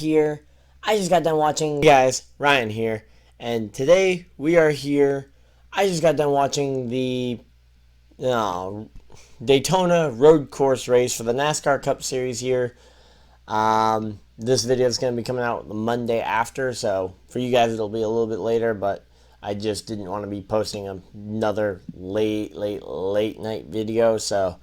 here. I just got done watching. Hey guys, Ryan here, and today we are here. I just got done watching the Daytona road course race for the NASCAR Cup Series here. This video is going to be coming out the Monday after, so for you guys it'll be a little bit later, but I just didn't want to be posting another late night video, so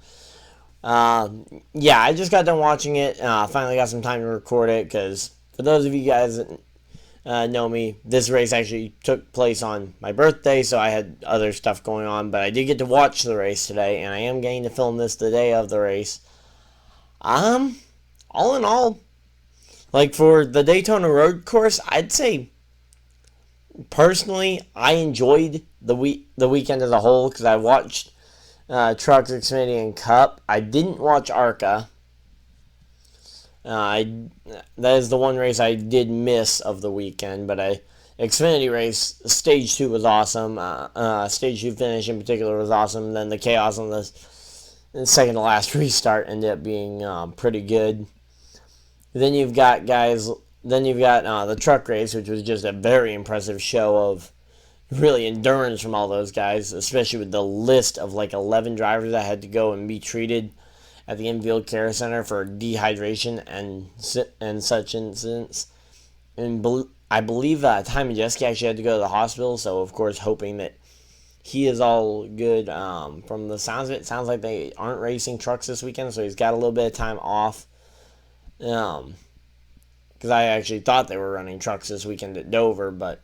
yeah, I just got done watching it. Finally got some time to record it, because for those of you guys that know me, this race actually took place on my birthday, so I had other stuff going on, but I did get to watch the race today, and I am getting to film this the day of the race. All in all, like for the Daytona road course, I'd say personally I enjoyed the weekend as a whole, because I watched Trucks, Xfinity, and Cup. I didn't watch ARCA. That is the one race I did miss of the weekend, but Xfinity race, Stage 2 was awesome. Stage 2 finish in particular was awesome. Then the chaos on the second to last restart ended up being pretty good. Then you've got the truck race, which was just a very impressive show of really endurance from all those guys, especially with the list of like 11 drivers that had to go and be treated at the infield care center for dehydration and such incidents. And I believe Ty Majeski actually had to go to the hospital, so of course hoping that he is all good. From the sounds of it, sounds like they aren't racing trucks this weekend, so he's got a little bit of time off. Because I actually thought they were running trucks this weekend at Dover, but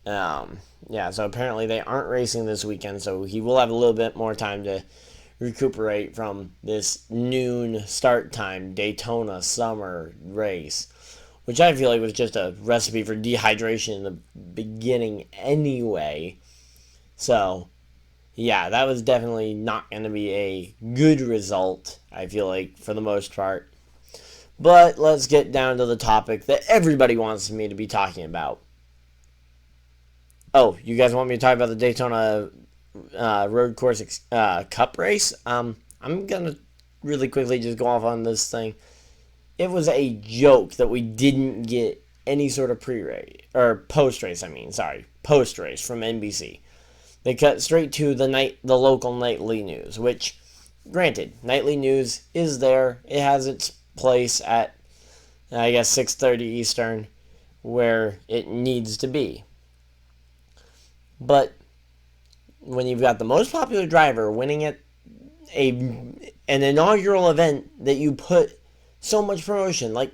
yeah, so apparently they aren't racing this weekend, so he will have a little bit more time to recuperate from this noon start time Daytona summer race, which I feel like was just a recipe for dehydration in the beginning anyway. So yeah, that was definitely not going to be a good result, I feel like, for the most part. But let's get down to the topic that everybody wants me to be talking about. Oh, you guys want me to talk about the Daytona road course Cup race? I'm going to really quickly just go off on this thing. It was a joke that we didn't get any sort of pre-race, or post-race, post-race from NBC. They cut straight to the local nightly news, which, granted, nightly news is there. It has its place at, I guess, 6:30 Eastern, where it needs to be. But when you've got the most popular driver winning at an inaugural event that you put so much promotion, like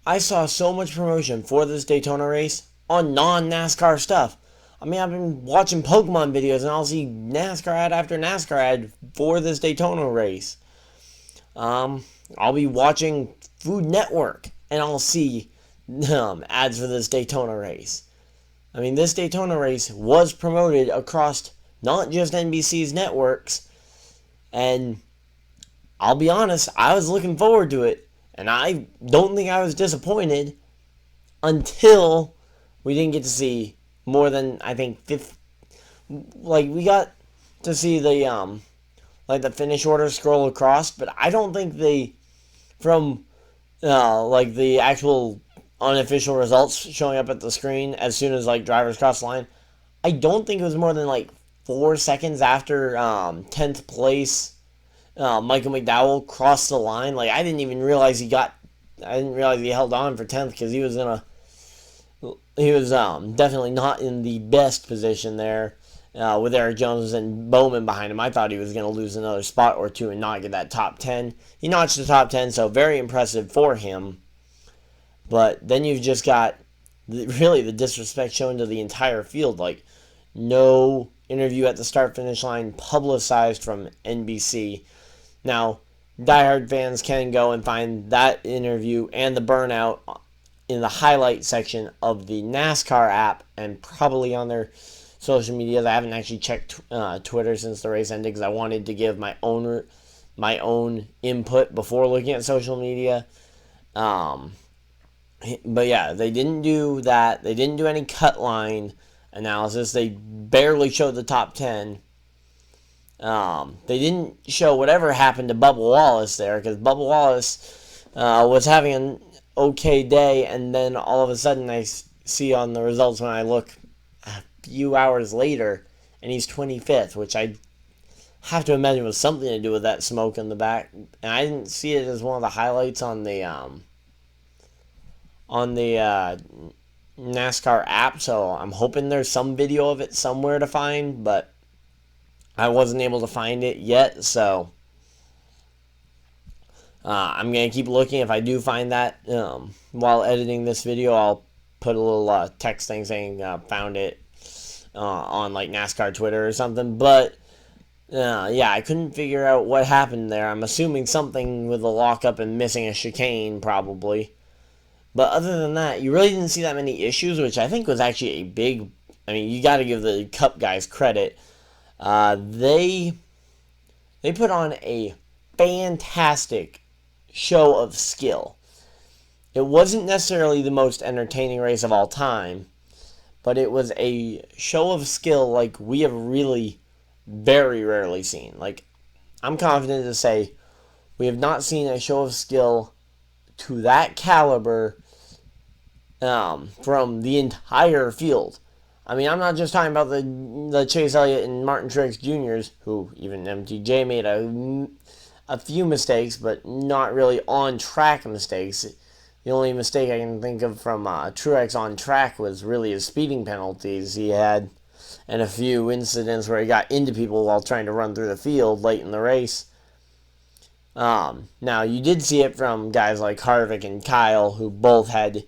I saw so much promotion for this Daytona race on non-NASCAR stuff. I mean, I've been watching Pokemon videos and I'll see NASCAR ad after NASCAR ad for this Daytona race. I'll be watching Food Network and I'll see ads for this Daytona race. I mean, this Daytona race was promoted across not just NBC's networks, and I'll be honest, I was looking forward to it, and I don't think I was disappointed until we didn't get to see more than, I think, we got to see the the finish order scroll across, but I don't think from the actual unofficial results showing up at the screen as soon as drivers cross the line, I don't think it was more than 4 seconds after 10th place Michael McDowell crossed the line. I didn't even realize he held on for 10th, because he was definitely not in the best position there with Eric Jones and Bowman behind him. I thought he was going to lose another spot or two and not get that top 10. He notched the top 10, so very impressive for him. But then you've just got really the disrespect shown to the entire field. No interview at the start-finish line publicized from NBC. Now, diehard fans can go and find that interview and the burnout in the highlight section of the NASCAR app and probably on their social media. I haven't actually checked Twitter since the race ended, because I wanted to give my own input before looking at social media. But yeah, they didn't do that. They didn't do any cut line analysis. They barely showed the top 10. They didn't show whatever happened to Bubba Wallace there, because Bubba Wallace was having okay day, and then all of a sudden I see on the results when I look a few hours later, and he's 25th, which I have to imagine was something to do with that smoke in the back. And I didn't see it as one of the highlights on the NASCAR app, so I'm hoping there's some video of it somewhere to find, but I wasn't able to find it yet, so I'm going to keep looking. If I do find that while editing this video, I'll put a little text thing saying found it on like NASCAR Twitter or something, but yeah, I couldn't figure out what happened there. I'm assuming something with a lockup and missing a chicane, probably. But other than that, you really didn't see that many issues, which I think was actually a big... I mean, you got to give the Cup guys credit. They put on a fantastic show of skill. It wasn't necessarily the most entertaining race of all time, but it was a show of skill like we have really very rarely seen. Like, I'm confident to say we have not seen a show of skill to that caliber from the entire field. I mean, I'm not just talking about the Chase Elliott and Martin Truex Jr.'s, who even MTJ made a few mistakes, but not really on-track mistakes. The only mistake I can think of from Truex on track was really his speeding penalties he had, and a few incidents where he got into people while trying to run through the field late in the race. Now, you did see it from guys like Harvick and Kyle, who both had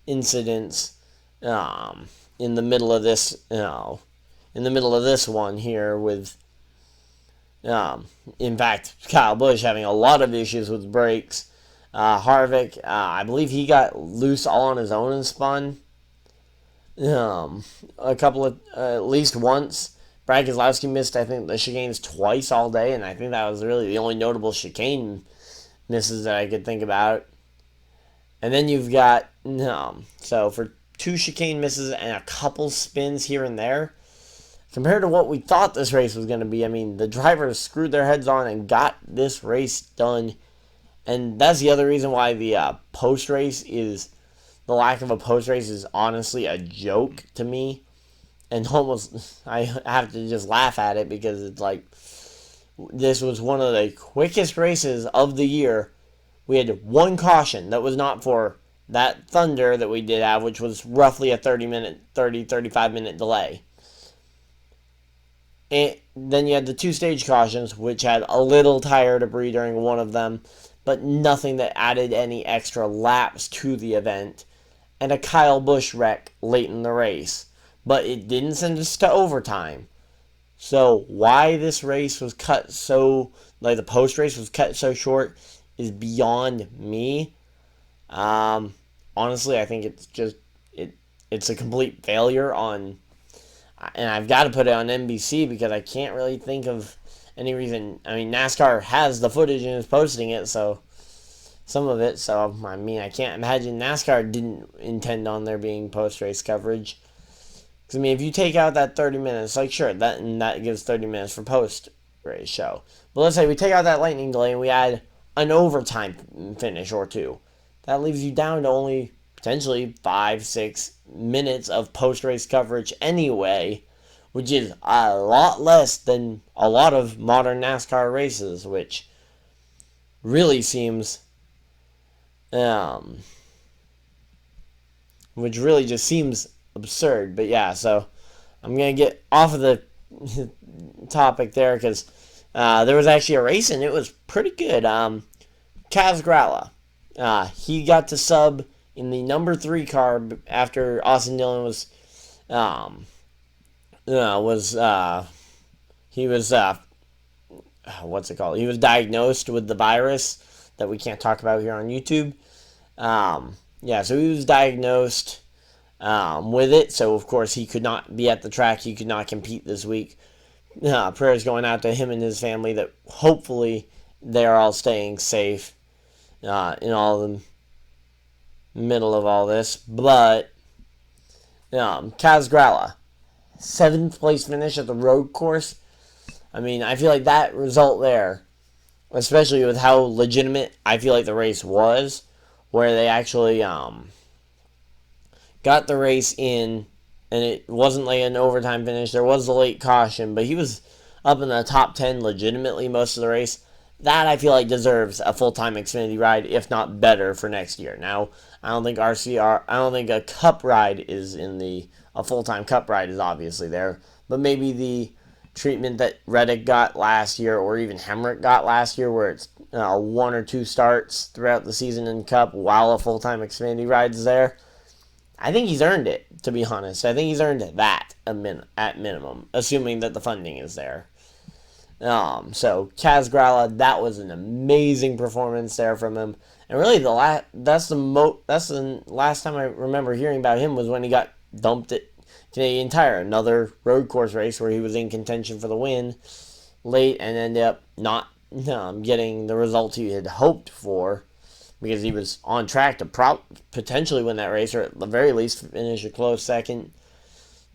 incidents in the middle of this, in the middle of this one here with, in fact, Kyle Busch having a lot of issues with brakes. Harvick, I believe he got loose all on his own and spun. A couple of, at least once. Brad Keselowski missed, I think, the chicanes twice all day, and I think that was really the only notable chicane misses that I could think about. And then you've got, so for 2 chicane misses and a couple spins here and there, compared to what we thought this race was going to be, I mean, the drivers screwed their heads on and got this race done. And that's the other reason why the post-race is, the lack of a post-race is honestly a joke to me. And almost, I have to just laugh at it because it's like, this was one of the quickest races of the year. We had one caution that was not for that Thunder that we did have, which was roughly a 35 minute delay. And then you had the 2 stage cautions, which had a little tire debris during one of them, but nothing that added any extra laps to the event. And a Kyle Busch wreck late in the race. But it didn't send us to overtime. So why this race was cut so, like the post-race was cut so short is beyond me. Honestly, I think it's just, it's a complete failure on, and I've got to put it on NBC because I can't really think of any reason. I mean, NASCAR has the footage and is posting it, so some of it, so I mean, I can't imagine NASCAR didn't intend on there being post-race coverage. Because, I mean, if you take out that 30 minutes, like, sure, that gives 30 minutes for post-race show. But let's say we take out that lightning delay and we add an overtime finish or 2. That leaves you down to only potentially 5-6 minutes of post-race coverage anyway, which is a lot less than a lot of modern NASCAR races, which really seems, which really just seems absurd. But yeah, so I'm going to get off of the topic there because there was actually a race and it was pretty good. Kaz Grala, he got to sub in the number 3 car after Austin Dillon was what's it called? He was diagnosed with the virus that we can't talk about here on YouTube. Yeah, so he was diagnosed with it, so of course he could not be at the track. He could not compete this week. Prayers going out to him and his family that hopefully they're all staying safe in all the middle of all this. But Kaz Grala, 7th place finish at the road course. I mean, I feel like that result there, especially with how legitimate I feel like the race was where they actually got the race in, and it wasn't like an overtime finish. There was a late caution, but he was up in the top 10 legitimately most of the race. That I feel like deserves a full-time Xfinity ride, if not better, for next year. Now, I don't think a Cup ride is a full-time Cup ride is obviously there, but maybe the treatment that Reddick got last year, or even Hemrick got last year, where it's one or two starts throughout the season in Cup while a full-time Xfinity ride is there. I think he's earned it, to be honest. I think he's earned that at minimum, assuming that the funding is there. So Kaz Grala, that was an amazing performance there from him, and really that's the last time I remember hearing about him was when he got dumped at Canadian Tire, another road course race where he was in contention for the win late and ended up not getting the result he had hoped for, because he was on track to potentially win that race, or at the very least finish a close second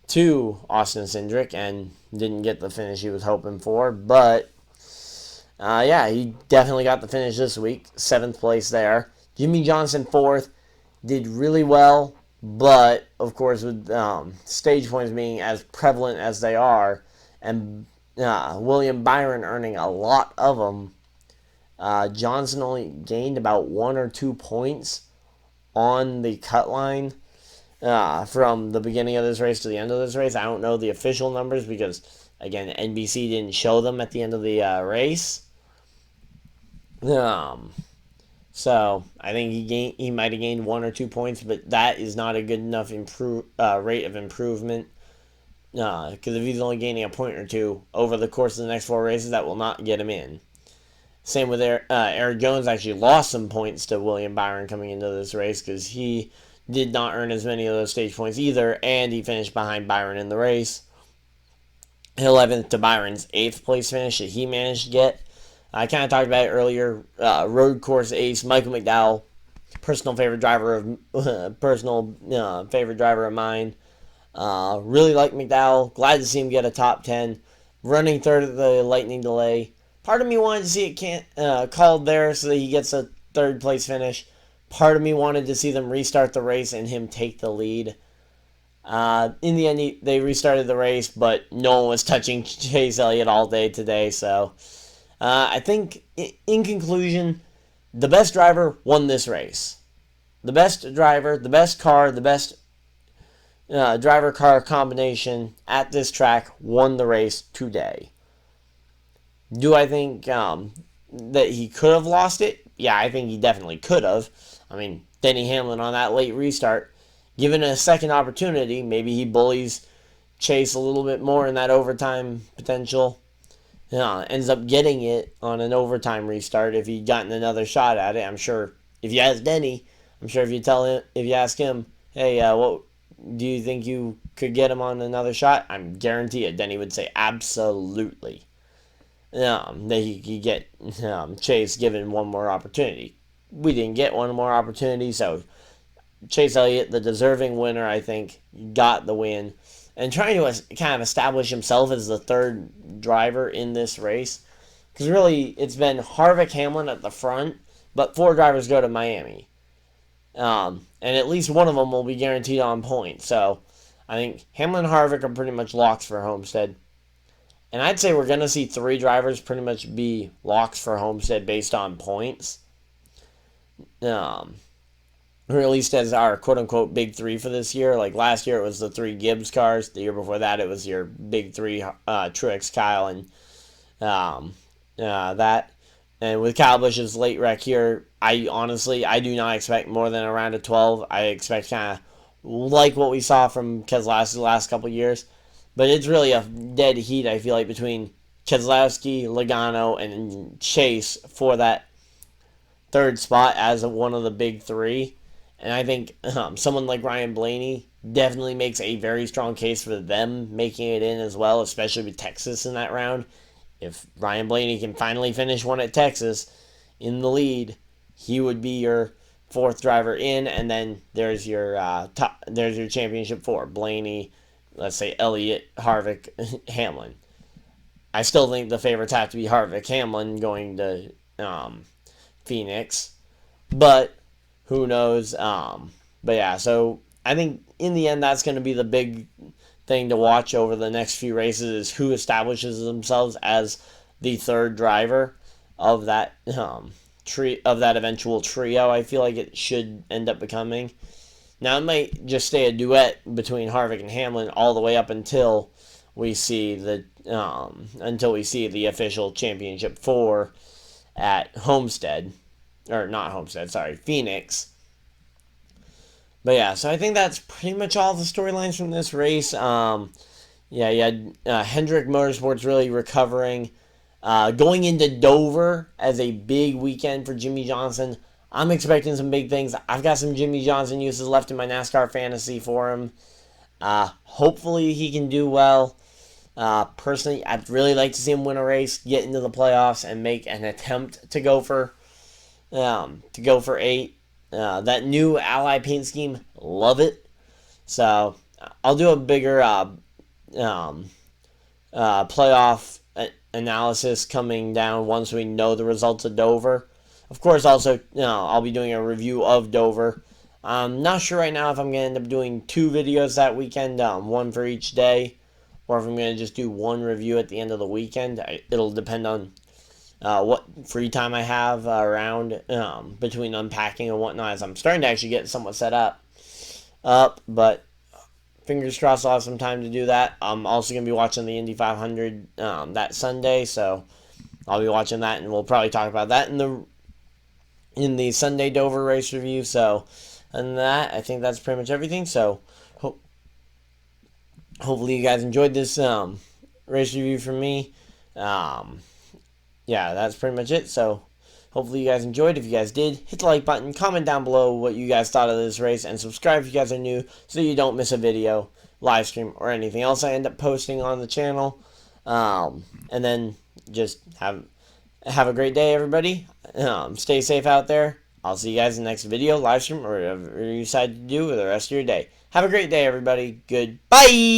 to Austin Cindric, and didn't get the finish he was hoping for. But yeah, he definitely got the finish this week, 7th place there. Jimmy Johnson 4th, did really well, but of course with stage points being as prevalent as they are, and William Byron earning a lot of them, Johnson only gained about 1 or 2 points on the cut line from the beginning of this race to the end of this race. I don't know the official numbers because, again, NBC didn't show them at the end of the race. So I think he might have gained 1 or 2 points, but that is not a good enough rate of improvement. Because if he's only gaining a point or two over the course of the next 4 races, that will not get him in. Same with Eric Jones. Actually lost some points to William Byron coming into this race because he did not earn as many of those stage points either, and he finished behind Byron in the race. 11th to Byron's 8th place finish that he managed to get. I kind of talked about it earlier. Road course ace Michael McDowell, personal favorite driver of mine. Really like McDowell. Glad to see him get a top 10. Running third at the lightning delay. Part of me wanted to see it called there so that he gets a 3rd place finish. Part of me wanted to see them restart the race and him take the lead. In the end, they restarted the race, but no one was touching Chase Elliott all day today. So I think, in conclusion, the best driver won this race. The best driver, the best car, the best driver-car combination at this track won the race today. Do I think that he could have lost it? Yeah, I think he definitely could have. I mean, Denny Hamlin on that late restart, given a second opportunity, maybe he bullies Chase a little bit more in that overtime potential. Ends up getting it on an overtime restart. If he'd gotten another shot at it, I'm sure if you ask Denny, I'm sure if you ask him, hey, what do you think you could get him on another shot? I'm guarantee it. Denny would say absolutely. That he could get Chase given one more opportunity. We didn't get one more opportunity, so Chase Elliott, the deserving winner, I think, got the win. And trying to kind of establish himself as the 3rd driver in this race. Because really, it's been Harvick, Hamlin at the front, but 4 drivers go to Miami. And at least one of them will be guaranteed on points. So I think Hamlin and Harvick are pretty much locks for Homestead. And I'd say we're going to see 3 drivers pretty much be locks for Homestead based on points. Or at least as our quote-unquote big 3 for this year. Like last year it was the 3 Gibbs cars. The year before that it was your big 3 Truex, Kyle, and that. And with Kyle Busch's late wreck here, I do not expect more than a round of 12. I expect kind of like what we saw from Keselowski the last couple years. But it's really a dead heat, I feel like, between Keselowski, Logano, and Chase for that 3rd spot as one of the big 3. And I think someone like Ryan Blaney definitely makes a very strong case for them making it in as well, especially with Texas in that round. If Ryan Blaney can finally finish one at Texas in the lead, he would be your 4th driver in, and then there's your championship 4. Blaney, let's say Elliott, Harvick, Hamlin. I still think the favorites have to be Harvick, Hamlin going to Phoenix, but who knows? But yeah, so I think in the end that's going to be the big thing to watch over the next few races is who establishes themselves as the third driver of that that eventual trio. I feel like it should end up becoming. Now it might just stay a duet between Harvick and Hamlin all the way up until we see the official championship 4 at Homestead, or not Homestead, sorry, Phoenix. But yeah, so I think that's pretty much all the storylines from this race. Yeah, you had Hendrick Motorsports really recovering. Going into Dover as a big weekend for Jimmy Johnson. I'm expecting some big things. I've got some Jimmy Johnson uses left in my NASCAR fantasy for him. Hopefully he can do well. Personally, I'd really like to see him win a race, get into the playoffs, and make an attempt to go for 8. That new Ally paint scheme, love it. So I'll do a bigger playoff analysis coming down once we know the results of Dover. Of course, also I'll be doing a review of Dover. I'm not sure right now if I'm going to end up doing 2 videos that weekend, one for each day, or if I'm going to just do one review at the end of the weekend. It'll depend on what free time I have around between unpacking and whatnot, as I'm starting to actually get somewhat set up. But fingers crossed I'll have some time to do that. I'm also going to be watching the Indy 500 that Sunday, so I'll be watching that, and we'll probably talk about that in the Sunday Dover race review. So, and that, I think that's pretty much everything. So, hopefully you guys enjoyed this race review from me. Yeah, that's pretty much it. So, hopefully you guys enjoyed. If you guys did, hit the like button, comment down below what you guys thought of this race, and subscribe if you guys are new so you don't miss a video, live stream, or anything else I end up posting on the channel. And then just have a great day, everybody. Stay safe out there. I'll see you guys in the next video, live stream, or whatever you decide to do with the rest of your day. Have a great day, everybody. Goodbye.